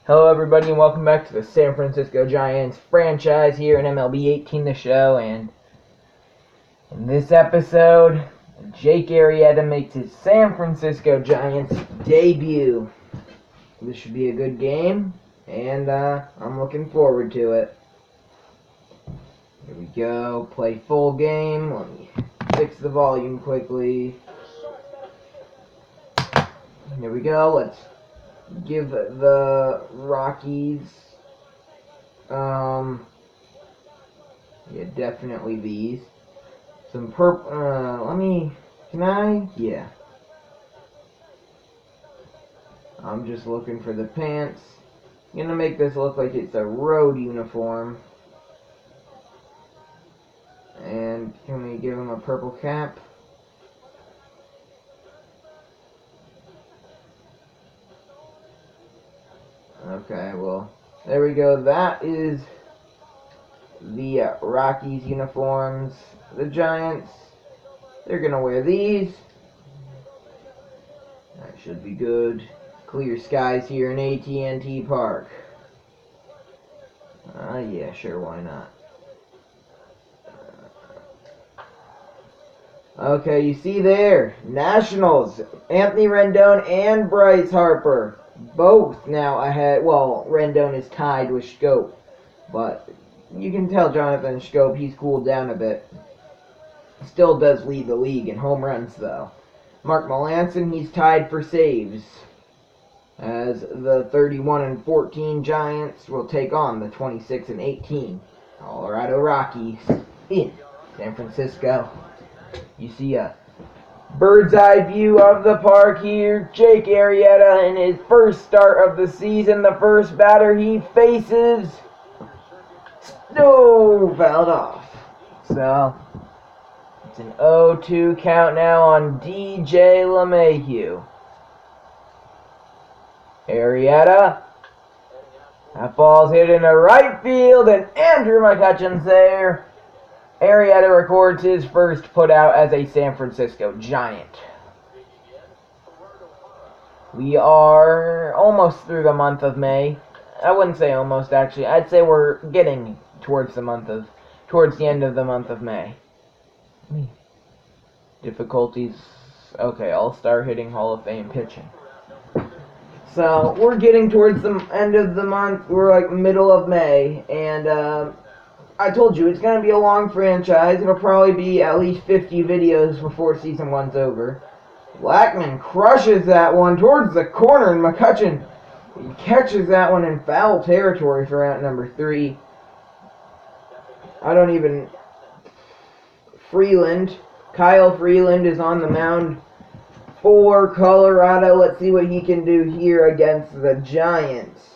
Hello everybody and welcome back to the San Francisco Giants franchise here in MLB 18 The Show, and in this episode, Jake Arrieta makes his San Francisco Giants debut. This should be a good game, and I'm looking forward to it. Here we go, play full game. Let me fix the volume quickly. Here we go, let's give the Rockies, yeah, definitely these. Some purple, yeah. I'm just looking for the pants. I'm gonna make this look like it's a road uniform. And can we give him a purple cap? Okay, well, there we go. That is the Rockies uniforms. The Giants, they're going to wear these. That should be good. Clear skies here in AT&T Park. Yeah, sure, why not? Okay, you see there, Nationals, Anthony Rendon and Bryce Harper. Both now ahead. Well, Rendon is tied with Schoop, but you can tell Jonathan Schoop, he's cooled down a bit. Still does lead the league in home runs, though. Mark Melancon, he's tied for saves, as the 31-14 Giants will take on the 26-18 Colorado Rockies in San Francisco. You see a bird's eye view of the park here. Jake Arrieta in his first start of the season. The first batter he faces. No, fouled off. So, it's an 0-2 count now on DJ LeMahieu. Arrieta. That ball's hit into right field, and Andrew McCutchen's there. Arrieta records his first putout as a San Francisco Giant. We are almost through the month of May. I wouldn't say almost, actually. I'd say we're getting towards the end of the month of May. Difficulties. Okay, All-Star hitting, Hall of Fame pitching. So, we're getting towards the end of the month. We're like middle of May, and I told you, it's going to be a long franchise. It'll probably be at least 50 videos before Season 1's over. Blackman crushes that one towards the corner, and McCutchen catches that one in foul territory for out number 3. Kyle Freeland is on the mound for Colorado. Let's see what he can do here against the Giants.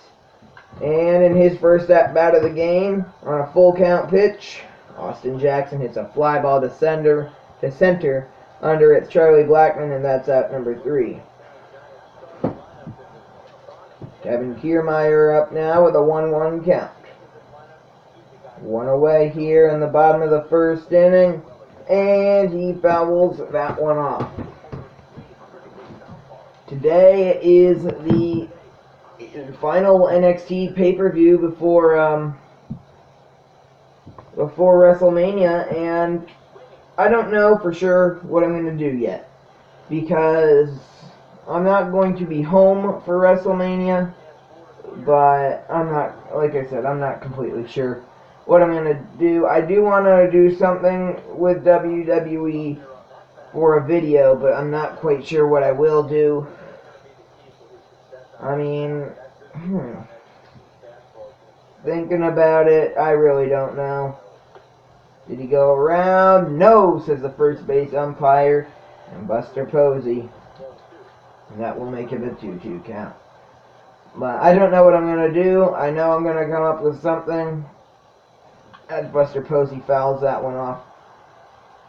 And in his first at-bat of the game, on a full count pitch, Austin Jackson hits a fly ball to center under it's Charlie Blackmon, and that's out number 3. Kevin Kiermaier up now with a 1-1 count. One away here in the bottom of the first inning, and he fouls that one off. Today is the final NXT pay-per-view before WrestleMania, and I don't know for sure what I'm going to do yet, because I'm not going to be home for WrestleMania, but I'm not completely sure what I'm going to do. I do want to do something with WWE for a video, but I'm not quite sure what I will do. I mean, thinking about it, I really don't know. Did he go around? No, says the first base umpire, and Buster Posey. And that will make it a 2-2 count. But I don't know what I'm going to do. I know I'm going to come up with something as Buster Posey fouls that one off.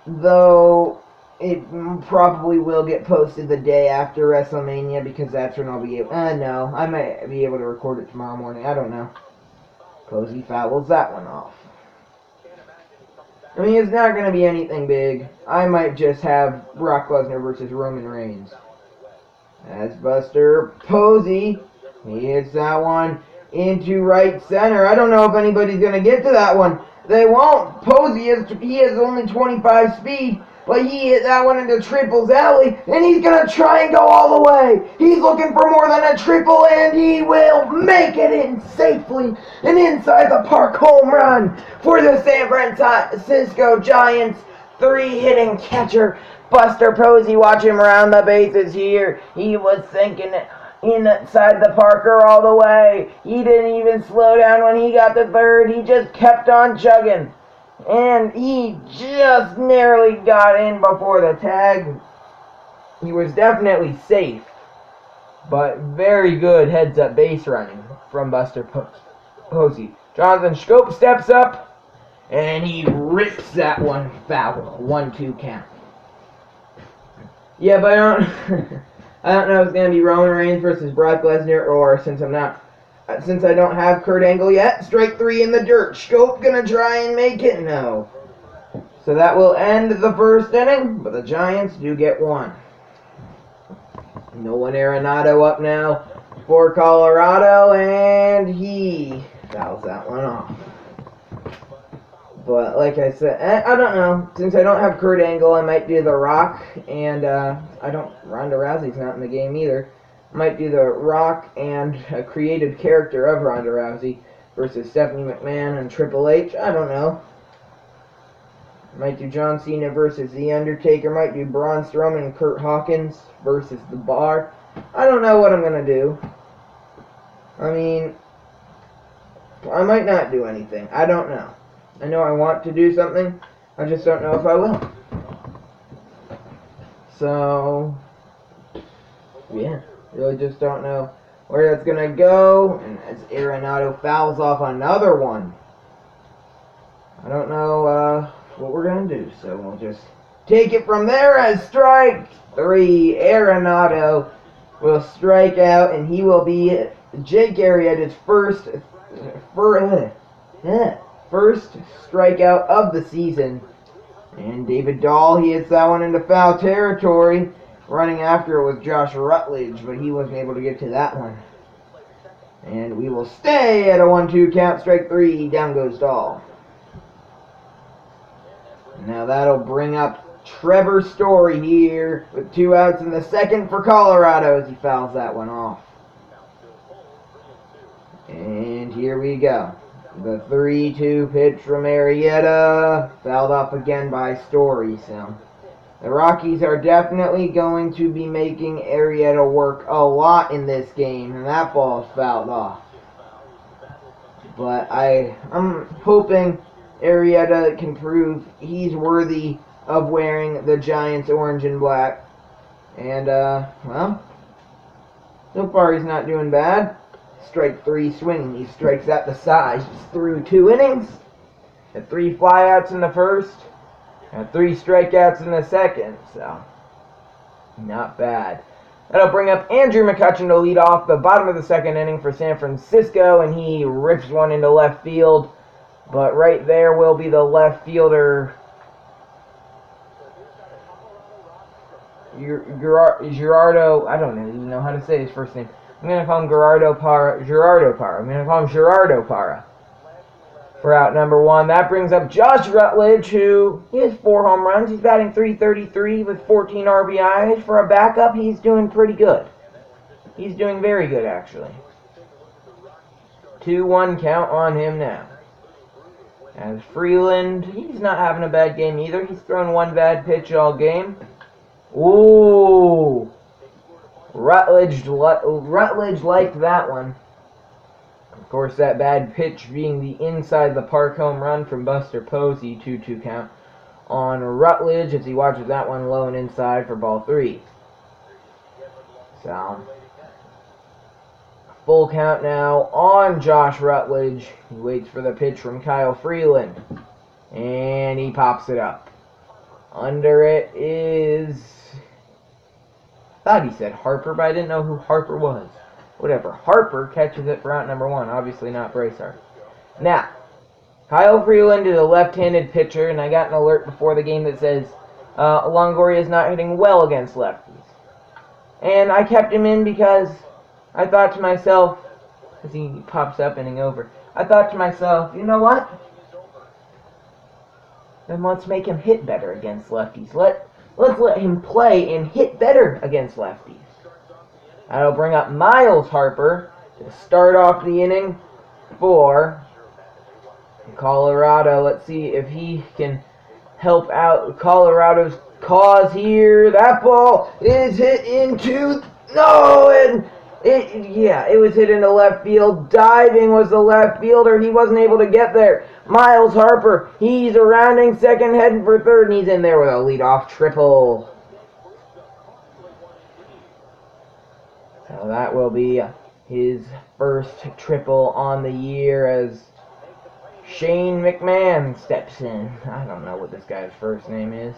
Though it probably will get posted the day after WrestleMania, because that's when I'll be able... no, I might be able to record it tomorrow morning. I don't know. Posey fouls that one off. I mean, it's not going to be anything big. I might just have Brock Lesnar versus Roman Reigns. As Buster Posey, he hits that one into right center. I don't know if anybody's going to get to that one. They won't. Posey, he has only 25 speed, but he hit that one into triples alley, and he's going to try and go all the way. He's looking for more than a triple, and he will make it in safely. An inside the park home run for the San Francisco Giants. 3-hitting catcher Buster Posey. Watch him round the bases here. He was thinking inside the Parker all the way. He didn't even slow down when he got to third. He just kept on chugging. And he just narrowly got in before the tag. He was definitely safe. But very good heads-up base running from Buster Posey. Jonathan Schoop steps up. And he rips that one foul. 1-2 count. Yeah, but I don't know if it's gonna be Roman Reigns versus Brock Lesnar, or since I don't have Kurt Angle yet, strike 3 in the dirt. Scope gonna try and make it? No. So that will end the first inning, but the Giants do get one. Nolan Arenado up now for Colorado, and he fouls that one off. But like I said, I don't know. Since I don't have Kurt Angle, I might do The Rock, and Ronda Rousey's not in the game either. I might do The Rock and a created character of Ronda Rousey versus Stephanie McMahon and Triple H. I don't know. Might do John Cena versus The Undertaker. Might do Braun Strowman and Kurt Hawkins versus The Bar. I don't know what I'm going to do. I mean, I might not do anything. I don't know. I know I want to do something, I just don't know if I will. So, yeah, really just don't know where that's going to go. And as Arenado fouls off another one, I don't know what we're going to do. So we'll just take it from there as strike 3. Arenado will strike out, and he will be Jake Arrieta's first strikeout of the season. And David Dahl, he hits that one into foul territory. Running after it was Josh Rutledge, but he wasn't able to get to that one. And we will stay at a 1-2 count, strike 3, down goes Dahl. Now that'll bring up Trevor Story here with 2 outs in the second for Colorado as he fouls that one off. And here we go. The 3-2 pitch from Arrieta, fouled off again by Story. So the Rockies are definitely going to be making Arrieta work a lot in this game, and that ball is fouled off. But I'm hoping Arrieta can prove he's worthy of wearing the Giants orange and black. And, well, so far he's not doing bad. Strike 3 swinging. He strikes at the side. He's through 2 innings. Had 3 flyouts in the first. And 3 strikeouts in the second. So, not bad. That'll bring up Andrew McCutchen to lead off the bottom of the second inning for San Francisco. And he rips one into left field. But right there will be the left fielder, Gerardo. I don't even know how to say his first name. I'm going to call him Gerardo Parra. I'm going to call him Gerardo Parra for out number 1. That brings up Josh Rutledge, who he has 4 home runs. He's batting .333 with 14 RBIs. For a backup, he's doing pretty good. He's doing very good, actually. 2-1 count on him now. As Freeland, he's not having a bad game either. He's thrown 1 bad pitch all game. Ooh. Rutledge liked that one. Of course, that bad pitch being the inside the park home run from Buster Posey, 2-2 count on Rutledge as he watches that one low and inside for ball 3. So, full count now on Josh Rutledge. He waits for the pitch from Kyle Freeland, and he pops it up. Under it is, I thought he said Harper, but I didn't know who Harper was. Whatever. Harper catches it for out number 1. Obviously not Bryce Harper. Now, Kyle Freeland is a left-handed pitcher, and I got an alert before the game that says Longoria is not hitting well against lefties. And I kept him in because I thought to myself, as he pops up inning over. I thought to myself, you know what? Then let's make him hit better against lefties. Let's let him play and hit better against lefties. That'll bring up Miles Harper to start off the inning for Colorado. Let's see if he can help out Colorado's cause here. That ball is hit into... No! And it was hit into left field. Diving was the left fielder. He wasn't able to get there. Miles Harper, he's rounding second, heading for third, and he's in there with a leadoff triple. So that will be his first triple on the year as Shane McMahon steps in. I don't know what this guy's first name is.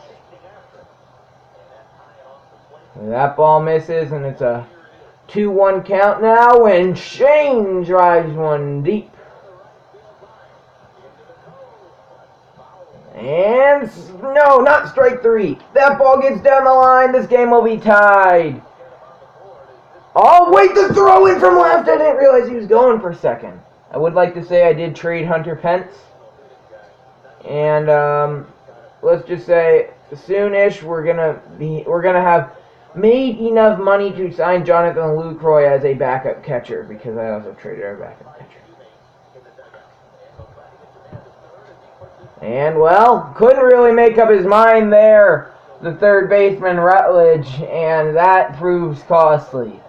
That ball misses, and it's a 2-1 count now when Shane drives one deep. And no, not strike three. That ball gets down the line. This game will be tied. Oh, wait, the throw in from left. I didn't realize he was going for second. I would like to say I did trade Hunter Pence. And let's just say soonish we're gonna have made enough money to sign Jonathan Lucroy as a backup catcher, because I also traded our backup catcher. And, well, couldn't really make up his mind there, the third baseman Rutledge, and that proves costly.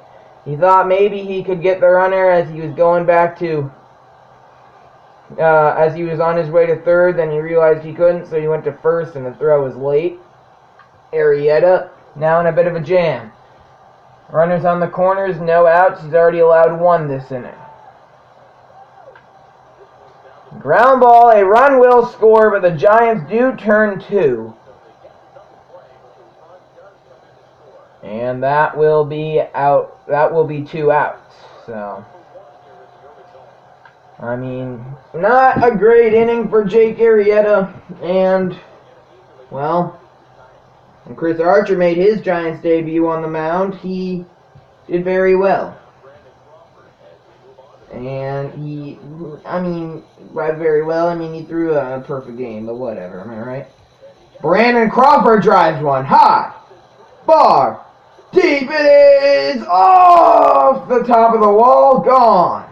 He thought maybe he could get the runner as he was going back to, as he was on his way to third, then he realized he couldn't, so he went to first, and the throw was late. Arrieta now in a bit of a jam. Runners on the corners, no outs. He's already allowed one this inning. Ground ball, a run will score, but the Giants do turn two. And that will be out. That will be 2 outs. So, I mean, not a great inning for Jake Arrieta. And, well, when Chris Archer made his Giants debut on the mound, he did very well. And by very well, he threw a perfect game, but whatever, am I right? Brandon Crawford drives one high, far, deep, it is off the top of the wall, gone.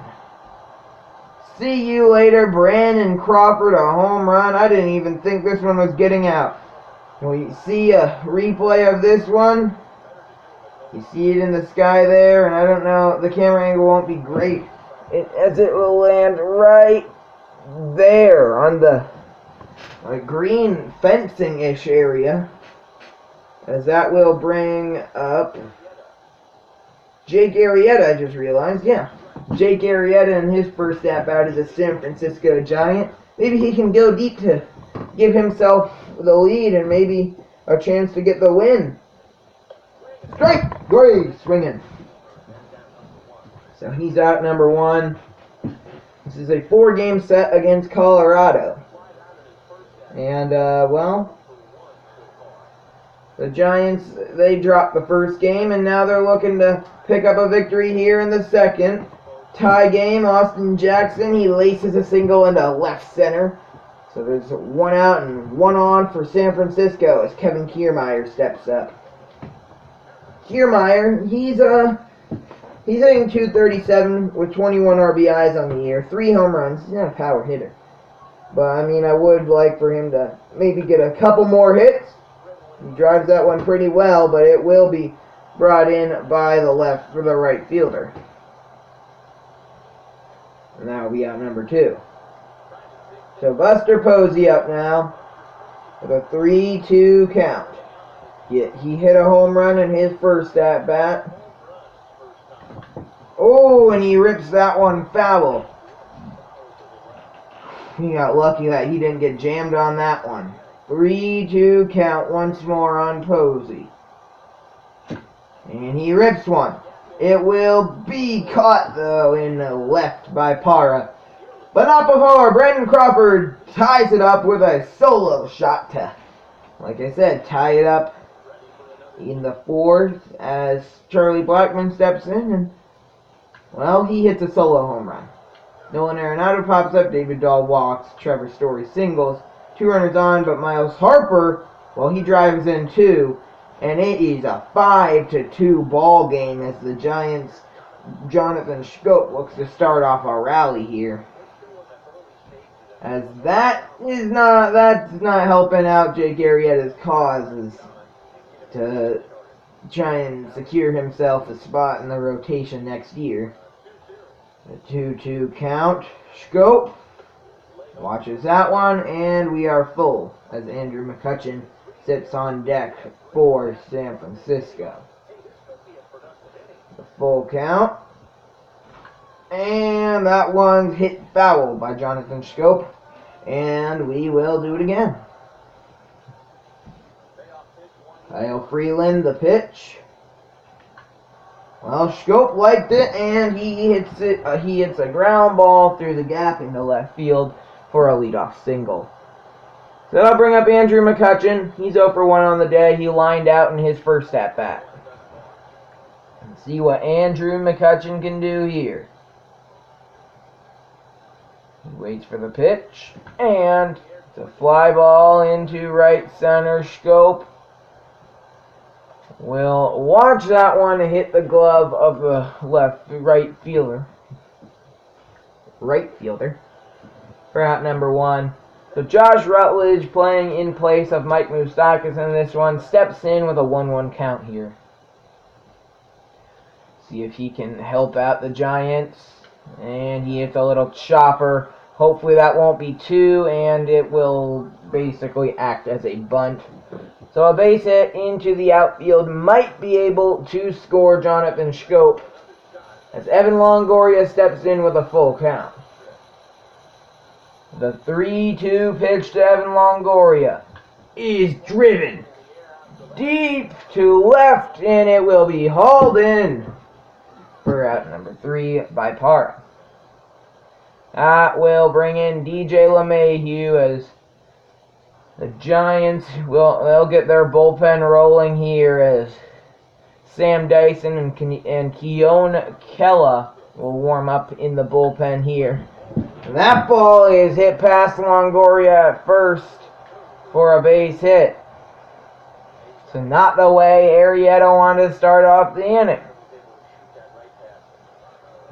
See you later, Brandon Crawford, a home run. I didn't even think this one was getting out. We see a replay of this one. You see it in the sky there, and I don't know, the camera angle won't be great, as it will land right there on the green fencing-ish area, as that will bring up Jake Arrieta. I just realized, yeah. Jake Arrieta in his first at-bat as a San Francisco Giant. Maybe he can go deep to give himself the lead and maybe a chance to get the win. Strike! Gray swinging. So he's out number 1. This is a 4-game set against Colorado. And, well, the Giants, they dropped the first game, and now they're looking to pick up a victory here in the second. Tie game, Austin Jackson, he laces a single into left center. So there's 1 out and 1 on for San Francisco as Kevin Kiermaier steps up. Kiermaier, he's hitting .237 with 21 RBIs on the year, 3 home runs. He's not a power hitter. But, I would like for him to maybe get a couple more hits. He drives that one pretty well, but it will be brought in by the right fielder. And that will be out number 2. So Buster Posey up now with a 3-2 count. He hit a home run in his first at-bat. Oh, and he rips that one foul. He got lucky that he didn't get jammed on that one. 3-2 count once more on Posey. And he rips one. It will be caught, though, in the left by Parra. But not before Brandon Crawford ties it up with a solo shot to, like I said, tie it up in the 4th as Charlie Blackmon steps in. And, Well, he hits a solo home run. Nolan Arenado pops up, David Dahl walks, Trevor Story singles. 2 runners on, but Miles Harper, well, he drives in 2, and it is a 5-2 ball game as the Giants' Jonathan Schoop looks to start off a rally here. As that's not helping out Jake Arrieta's causes to try and secure himself a spot in the rotation next year. The 2-2 count. Schoop watches that one, and we are full as Andrew McCutchen sits on deck for San Francisco. The full count. And that one's hit foul by Jonathan Schoop. And we will do it again. Kyle Freeland, the pitch. Well, Schoop liked it, and he hits it. He hits a ground ball through the gap into left field for a leadoff single. So I'll bring up Andrew McCutchen. He's 0 for 1 on the day. He lined out in his first at bat. Let's see what Andrew McCutchen can do here. He waits for the pitch, and it's a fly ball into right center. Schoop will watch that one hit the glove of the right fielder for out number 1. So Josh Rutledge, playing in place of Mike Moustakas in this one, steps in with a 1-1 count here. See if he can help out the Giants. And he hits a little chopper. Hopefully that won't be 2, and it will basically act as a bunt. So a base hit into the outfield might be able to score Jonathan Schoop as Evan Longoria steps in with a full count. The 3-2 pitch to Evan Longoria is driven deep to left, and it will be hauled in for out number 3 by Parra. That will bring in DJ LeMahieu as the Giants they'll get their bullpen rolling here as Sam Dyson and Keone Kela will warm up in the bullpen here. And that ball is hit past Longoria at first for a base hit. So not the way Arrieta wanted to start off the inning.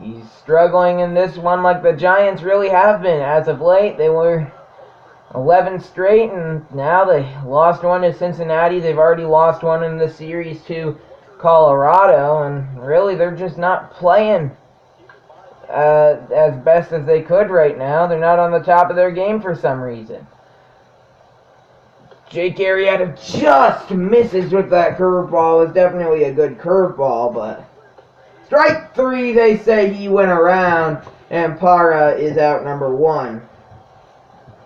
He's struggling in this one like the Giants really have been as of late. They were 11 straight, and now they lost one to Cincinnati. They've already lost one in the series to Colorado, and really they're just not playing as best as they could right now. They're not on the top of their game for some reason. Jake Arrieta just misses with that curveball. It's definitely a good curveball, but strike 3, they say he went around, and Parra is out number 1.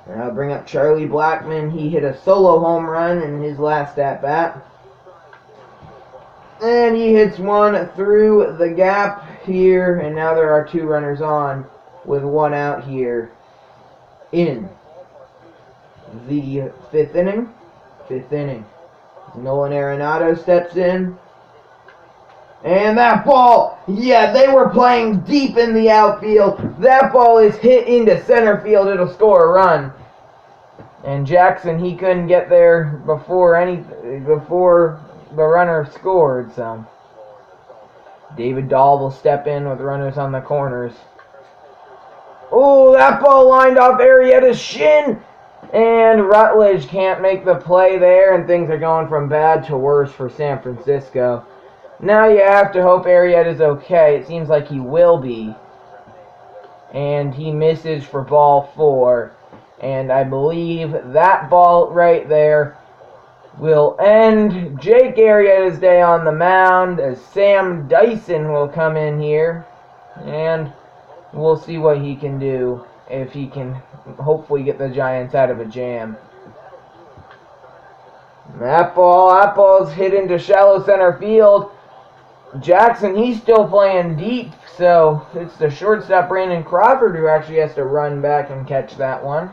And I'll bring up Charlie Blackmon. He hit a solo home run in his last at-bat. And he hits one through the gap here, and now there are 2 runners on with 1 out here in the 5th inning. Nolan Arenado steps in. And that ball, yeah, they were playing deep in the outfield. That ball is hit into center field. It'll score a run. And Jackson, he couldn't get there before the runner scored. So David Dahl will step in with runners on the corners. Oh, that ball lined off Arrieta's shin. And Rutledge can't make the play there, and things are going from bad to worse for San Francisco. Now you have to hope Arrieta's okay. It seems like he will be. And he misses for ball 4. And I believe that ball right there will end Jake Arrieta's day on the mound as Sam Dyson will come in here. And we'll see what he can do, if he can hopefully get the Giants out of a jam. That ball's hit into shallow center field. Jackson, he's still playing deep, so it's the shortstop Brandon Crawford who actually has to run back and catch that one.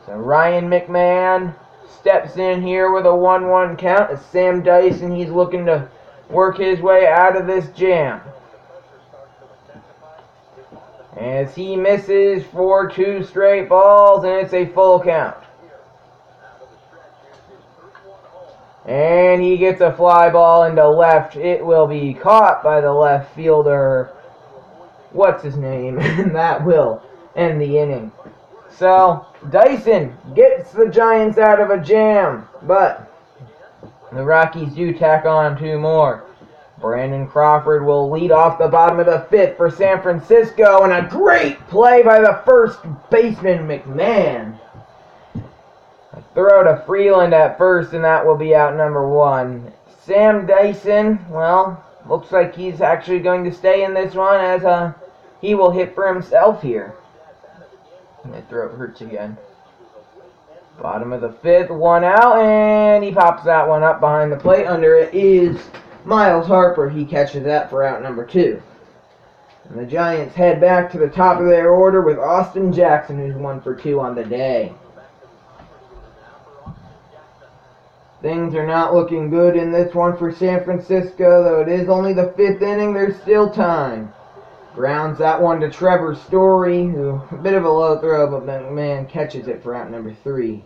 So Ryan McMahon steps in here with a 1-1 count as Sam Dyson, he's looking to work his way out of this jam. as he misses for 2 straight balls, and it's a full count. And he gets a fly ball into left. It will be caught by the left fielder. What's his name? And that will end the inning. So, Dyson gets the Giants out of a jam, but the Rockies do tack on 2 more. Brandon Crawford will lead off the bottom of the 5th for San Francisco, and a great play by the first baseman, McMahon. A throw to Freeland at first, and that will be out number 1. Sam Dyson, well, looks like he's actually going to stay in this one as he will hit for himself here. My throat hurts again. Bottom of the 5th, 1 out, and he pops that one up behind the plate. Under it is Miles Harper. He catches that for out number 2. And the Giants head back to the top of their order with Austin Jackson, who's 1 for 2 on the day. Things are not looking good in this one for San Francisco, though it is only the 5th inning. There's still time. Grounds that one to Trevor Story, who a bit of a low throw, but McMahon catches it for out number 3.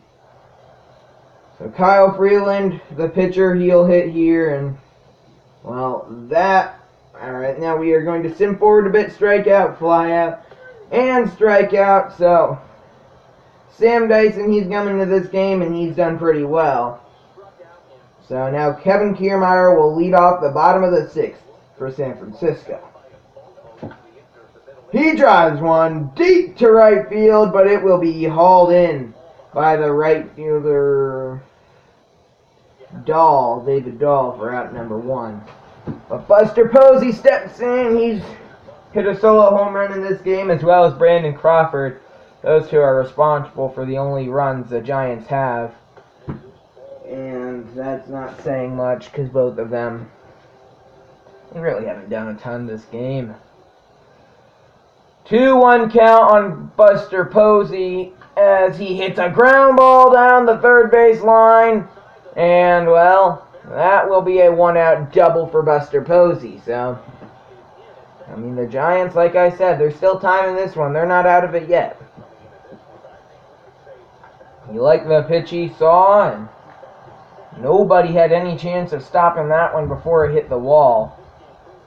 So Kyle Freeland, the pitcher, he'll hit here, and well, that. Alright, now we are going to sim forward a bit, strike out, fly out, and strike out. So Sam Dyson, he's coming to this game, and he's done pretty well. So now Kevin Kiermaier will lead off the bottom of the 6th for San Francisco. He drives one deep to right field, but it will be hauled in by the right fielder, David Dahl, for out number 1. But Buster Posey steps in. He's hit a solo home run in this game, as well as Brandon Crawford. Those 2 are responsible for the only runs the Giants have. And that's not saying much, because both of them really haven't done a ton this game. 2-1 count on Buster Posey as he hits a ground ball down the third base line. And, well, that will be a 1-out double for Buster Posey. So, I mean, the Giants, like I said, there's still time in this one. They're not out of it yet. He liked the pitch he saw, and nobody had any chance of stopping that one before it hit the wall.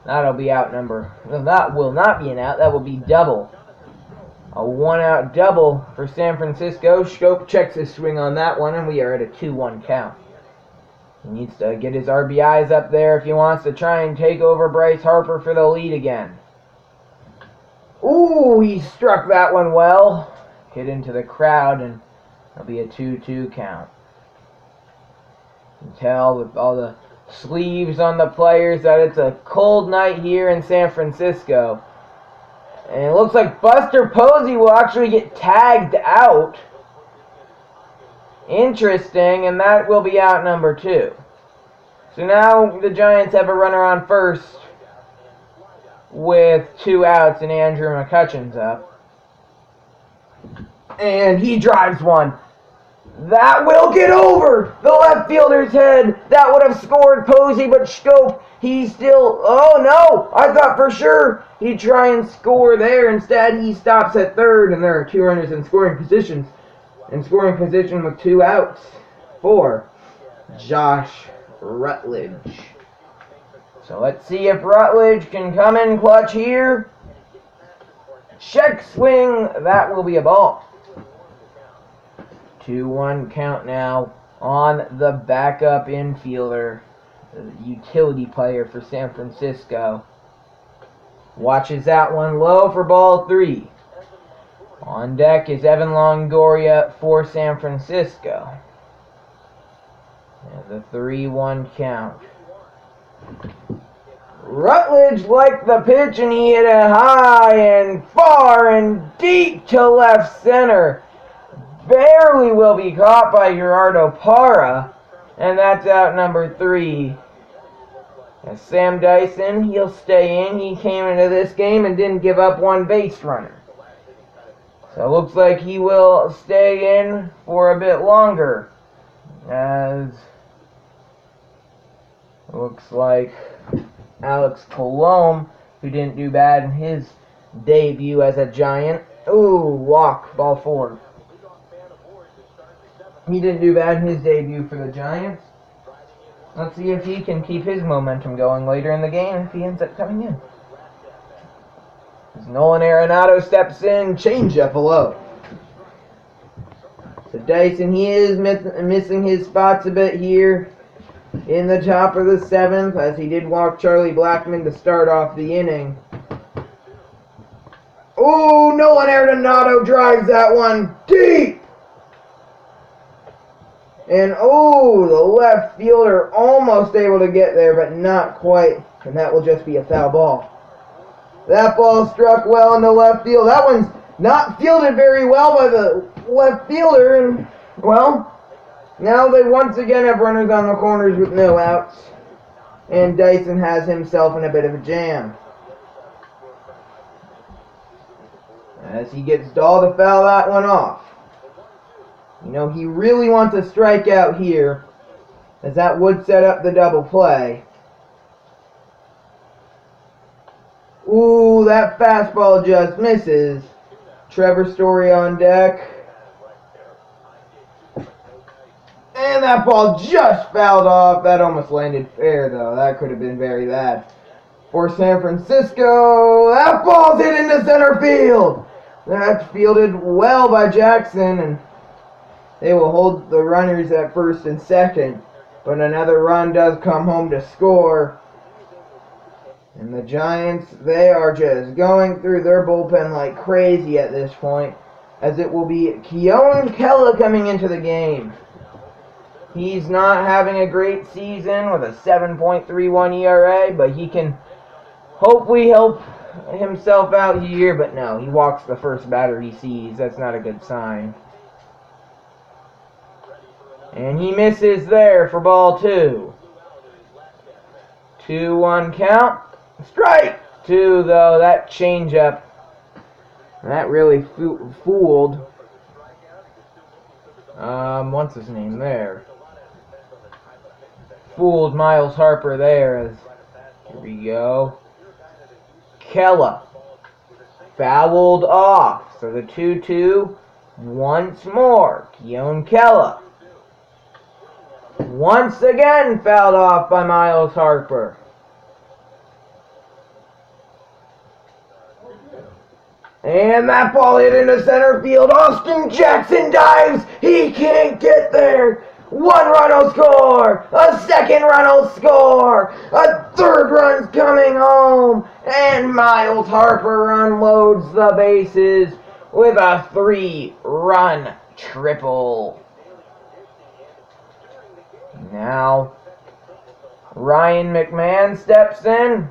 That'll be out number. No, that will not be an out. That will be double. A 1-out double for San Francisco. Schoop checks his swing on that one, and we are at a 2-1 count. He needs to get his RBIs up there if he wants to try and take over Bryce Harper for the lead again. Ooh, he struck that one well. Hit into the crowd, and it'll be a 2-2 count. You can tell with all the sleeves on the players that it's a cold night here in San Francisco. And it looks like Buster Posey will actually get tagged out. Interesting, and that will be out number 2. So now the Giants have a runner on first with 2 outs, and Andrew McCutchen's up. And he drives one. That will get over the left fielder's head. That would have scored Posey, but Schoop, he's still... Oh, no! I thought for sure he'd try and score there. Instead, he stops at third, and there are 2 runners in scoring positions. In scoring position with 2 outs for Josh Rutledge. So let's see if Rutledge can come in clutch here. Check swing. That will be a ball. 2-1 count now on the backup infielder, the utility player for San Francisco. Watches that one low for ball 3. On deck is Evan Longoria for San Francisco. And the 3-1 count. Rutledge liked the pitch, and he hit it high and far and deep to left center. Barely will be caught by Gerardo Parra, and that's out number 3. And Sam Dyson, he'll stay in. He came into this game and didn't give up 1 base runner. So it looks like he will stay in for a bit longer, as it looks like Alex Colomé, who didn't do bad in his debut as a Giant. Ooh, walk, ball 4. He didn't do bad in his debut for the Giants. Let's see if he can keep his momentum going later in the game if he ends up coming in. As Nolan Arenado steps in, changeup low. So Dyson, he is missing his spots a bit here in the top of the 7th, as he did walk Charlie Blackmon to start off the inning. Oh, Nolan Arenado drives that one deep. And oh, the left fielder almost able to get there, but not quite. And that will just be a foul ball. That ball struck well in the left field. That one's not fielded very well by the left fielder. And, well, now they once again have runners on the corners with no outs. And Dyson has himself in a bit of a jam, as he gets Dahl to foul that one off. You know, he really wants a strikeout here, as that would set up the double play. Ooh, that fastball just misses. Trevor Story on deck. And that ball just fouled off. That almost landed fair, though. That could have been very bad. For San Francisco, that ball's hit into center field. That's fielded well by Jackson, and they will hold the runners at first and second. But another run does come home to score. And the Giants, they are just going through their bullpen like crazy at this point, as it will be Keone Kela coming into the game. He's not having a great season with a 7.31 ERA, but he can hopefully help himself out here. But no, he walks the first batter he sees. That's not a good sign. And he misses there for ball 2. 2-1 count. Strike 2, though. That changeup, that really fooled. What's his name there? Fooled Miles Harper there. Here we go. Kela fouled off. So the 2-2 once more. Keone Kela once again fouled off by Miles Harper. And that ball hit into center field. Austin Jackson dives. He can't get there. 1 run will score. A 2nd run will score. A 3rd run's coming home. And Miles Harper unloads the bases with a 3-run triple. Now, Ryan McMahon steps in.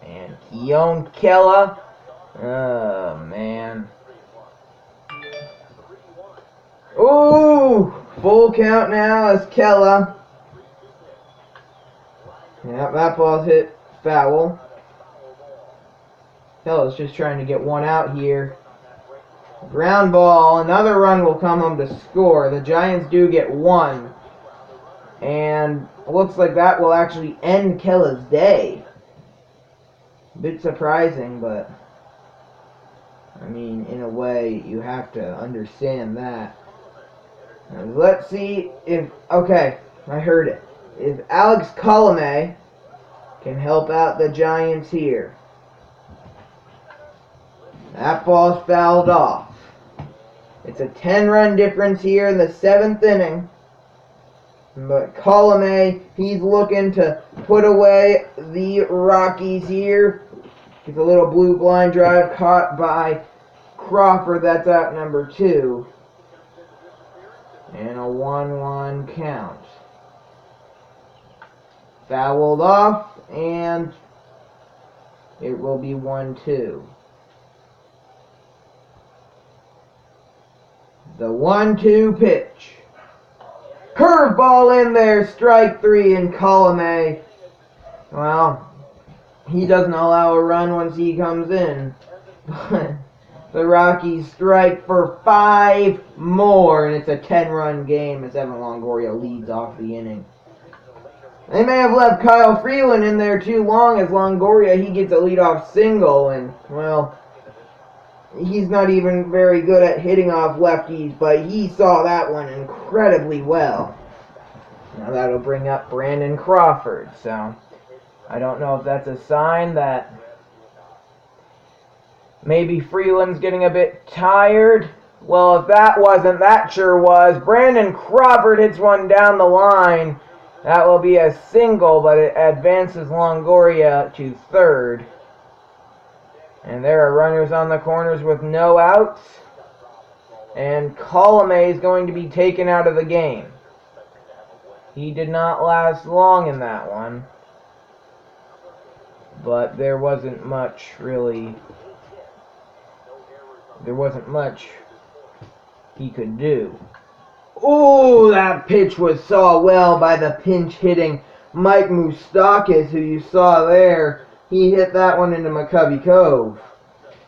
And Keone Kela. Oh, man. Ooh! Full count now as Kela. Yep, that ball's hit foul. Kela's just trying to get one out here. Ground ball. Another run will come home to score. The Giants do get 1. And it looks like that will actually end Kela's day. A bit surprising, but I mean, in a way, you have to understand that. Now, let's see if, okay, I heard it. If Alex Colomé can help out the Giants here. That ball's fouled off. It's a 10-run difference here in the 7th inning. But Colomé, he's looking to put away the Rockies here. Gets a little blue blind drive caught by Crawford. That's out number 2. And a 1-1 count. Fouled off, and it will be 1-2. The 1-2 pitch. Curveball in there, strike 3, and Colomé, well, he doesn't allow a run once he comes in. But the Rockies strike for 5 more, and it's a 10-run game as Evan Longoria leads off the inning. They may have left Kyle Freeland in there too long, as Longoria, he gets a leadoff single, and, well, he's not even very good at hitting off lefties, but he saw that one incredibly well. Now that'll bring up Brandon Crawford, so I don't know if that's a sign that maybe Freeland's getting a bit tired. Well, if that wasn't, that sure was. Brandon Crawford hits one down the line. That will be a single, but it advances Longoria to third. And there are runners on the corners with no outs. And Colomé is going to be taken out of the game. He did not last long in that one. But there wasn't much he could do. Ooh, that pitch was saw well by the pinch hitting Mike Moustakas, who you saw there. He hit that one into McCovey Cove.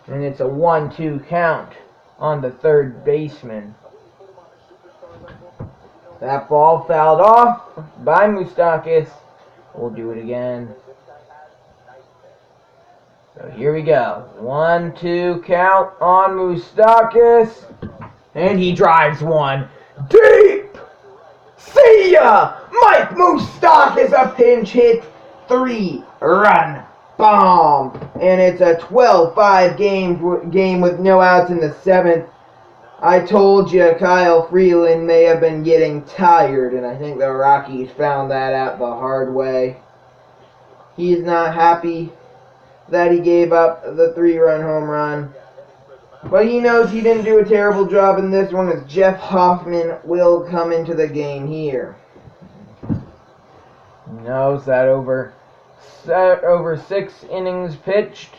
And it's a 1-2 count on the third baseman. That ball fouled off by Moustakas. We'll do it again. So here we go. 1-2 count on Moustakas. And he drives one deep. See ya! Mike Moustakas, a pinch hit 3-run bomb. And it's a 12-5 game with no outs in the seventh. I told you Kyle Freeland may have been getting tired, and I think the Rockies found that out the hard way. He's not happy that he gave up the 3-run home run. But he knows he didn't do a terrible job in this one, as Jeff Hoffman will come into the game here. He knows that over 6 innings pitched,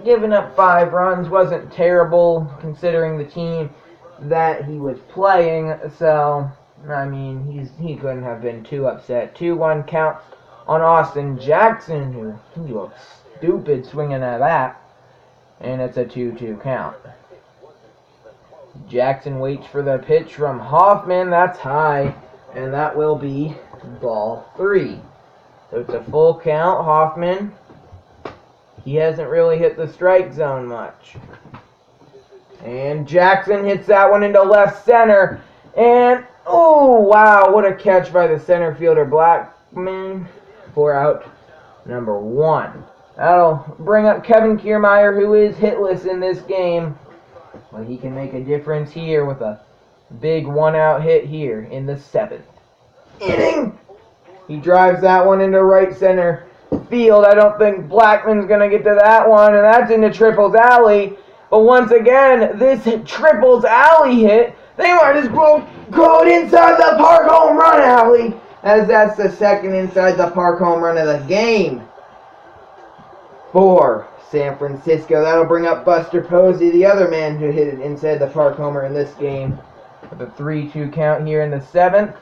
giving up 5 runs wasn't terrible considering the team that he was playing. So, I mean, he couldn't have been too upset. 2-1 count on Austin Jackson, who he looks stupid swinging at that. And it's a 2-2 count. Jackson waits for the pitch from Hoffman. That's high. And that will be ball 3. So it's a full count. Hoffman, he hasn't really hit the strike zone much. And Jackson hits that one into left center. And, oh, wow, what a catch by the center fielder Blackman for out number 1. That'll bring up Kevin Kiermaier, who is hitless in this game. But he can make a difference here with a big 1-out hit here in the 7th inning. He drives that one into right center field. I don't think Blackman's going to get to that one, and that's into Triples Alley. But once again, this Triples Alley hit, they might as well go inside the park home run alley, as that's the second inside the park home run of the game for San Francisco. That'll bring up Buster Posey, the other man who hit an inside the park homer in this game, with a 3-2 count here in the 7th.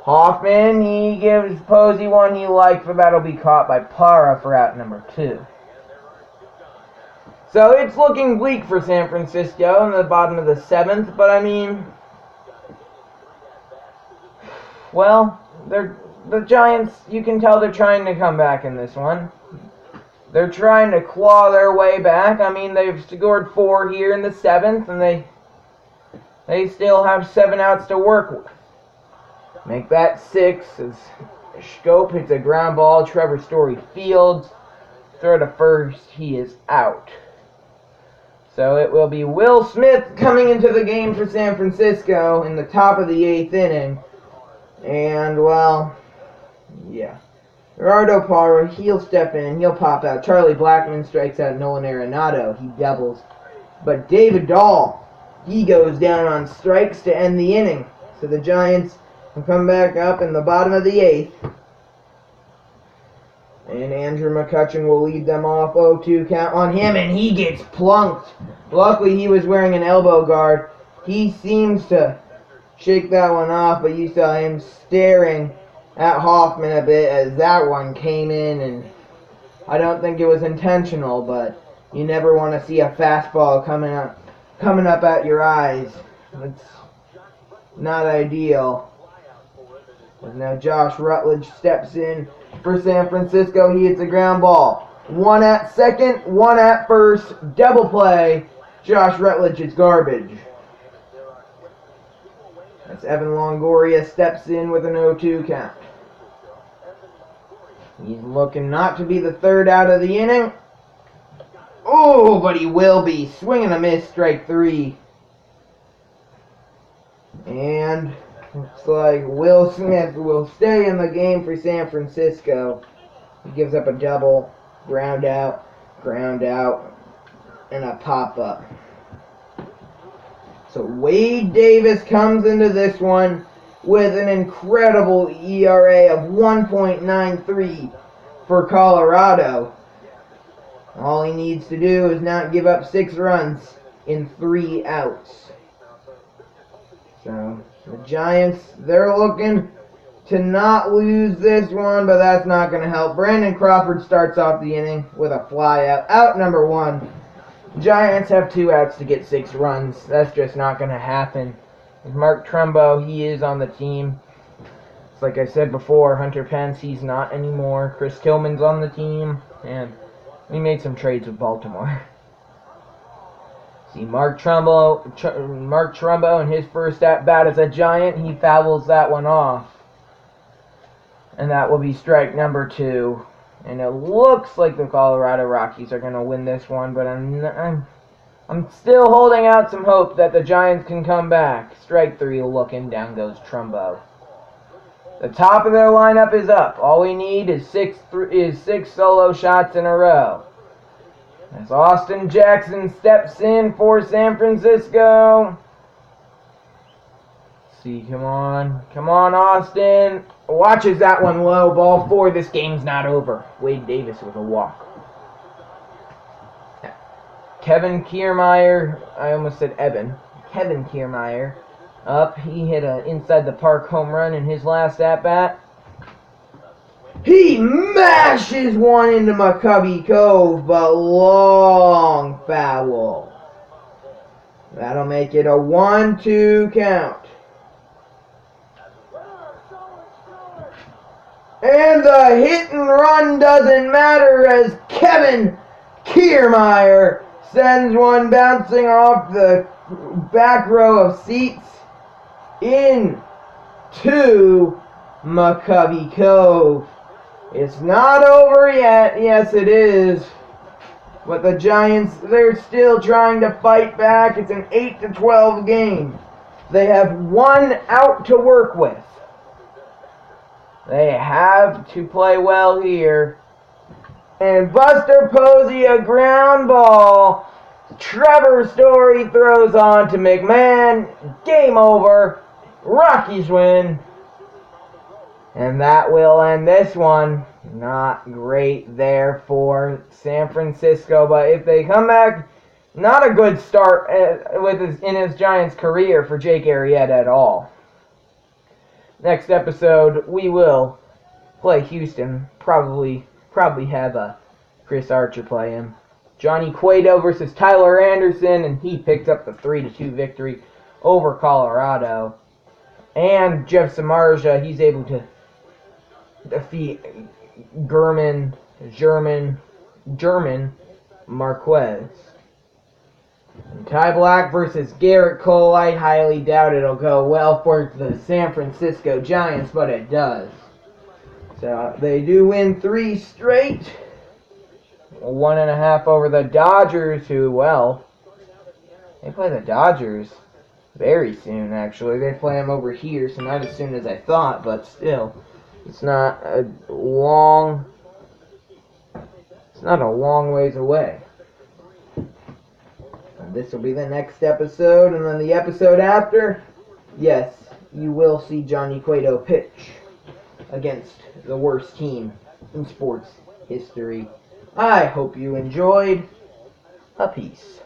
Hoffman, he gives Posey one he likes, but that'll be caught by Parra for out number 2. So it's looking bleak for San Francisco in the bottom of the 7th, but I mean, well, the Giants, you can tell they're trying to come back in this one. They're trying to claw their way back. I mean, they've scored 4 here in the 7th, and they still have 7 outs to work with. Make that 6 as Schoop hits a ground ball. Trevor Story fields. Throw to first. He is out. So it will be Will Smith coming into the game for San Francisco in the top of the 8th inning. And, well, yeah. Gerardo Parra, he'll step in. He'll pop out. Charlie Blackmon strikes out Nolan Arenado. He doubles. But David Dahl, he goes down on strikes to end the inning. So the Giants will come back up in the bottom of the 8th. And Andrew McCutchen will lead them off. 0-2 count on him, and he gets plunked. Luckily, he was wearing an elbow guard. He seems to shake that one off, but you saw him staring at Hoffman a bit as that one came in, and I don't think it was intentional, but you never want to see a fastball coming up at your eyes. It's not ideal. Now Josh Rutledge steps in for San Francisco. He hits a ground ball. One at second, one at first. Double play. Josh Rutledge is garbage. As Evan Longoria steps in with an 0-2 count. He's looking not to be the third out of the inning. Oh, but he will be. Swing and a miss, strike 3. And looks like Will Smith will stay in the game for San Francisco. He gives up a double, ground out, and a pop-up. So Wade Davis comes into this one with an incredible ERA of 1.93 for Colorado. All he needs to do is not give up 6 runs in 3 outs. So the Giants, they're looking to not lose this one, but that's not going to help. Brandon Crawford starts off the inning with a fly out. Out number 1. Giants have 2 outs to get 6 runs. That's just not going to happen. Mark Trumbo, he is on the team. It's like I said before, Hunter Pence, he's not anymore. Chris Tillman's on the team, and we made some trades with Baltimore. See, Mark Trumbo in his first at-bat as a Giant, he fouls that one off. And that will be strike number 2. And it looks like the Colorado Rockies are going to win this one, but I'm still holding out some hope that the Giants can come back. Strike 3 looking, down goes Trumbo. The top of their lineup is up. All we need is six solo shots in a row. As Austin Jackson steps in for San Francisco. See, come on, Austin. Watches that one low, ball 4. This game's not over. Wade Davis with a walk. Kevin Kiermaier, I almost said Evan. Kevin Kiermaier up. He hit an inside the park home run in his last at bat. He mashes one into McCovey Cove, but long foul. That'll make it a 1-2 count. And the hit and run doesn't matter as Kevin Kiermaier sends one bouncing off the back row of seats into McCovey Cove. It's not over yet. Yes, it is. But the Giants, they're still trying to fight back. It's an 8-12 game. They have 1 out to work with. They have to play well here. And Buster Posey, a ground ball. Trevor Story throws on to McMahon. Game over. Rockies win. And that will end this one. Not great there for San Francisco. But if they come back, not a good start in his Giants career for Jake Arrieta at all. Next episode, we will play Houston. Probably have Chris Archer play him. Johnny Cueto versus Tyler Anderson, and he picked up the 3-2 victory over Colorado. And Jeff Samardzija, he's able to defeat German Marquez. And Ty Black versus Garrett Cole, I highly doubt it'll go well for the San Francisco Giants, but it does. So they do win 3 straight. 1.5 over the Dodgers, who, well, they play the Dodgers very soon, actually. They play them over here, so not as soon as I thought, but still. It's not a long ways away. And this will be the next episode, and then the episode after, yes, you will see Johnny Cueto pitch against the worst team in sports history. I hope you enjoyed. A peace.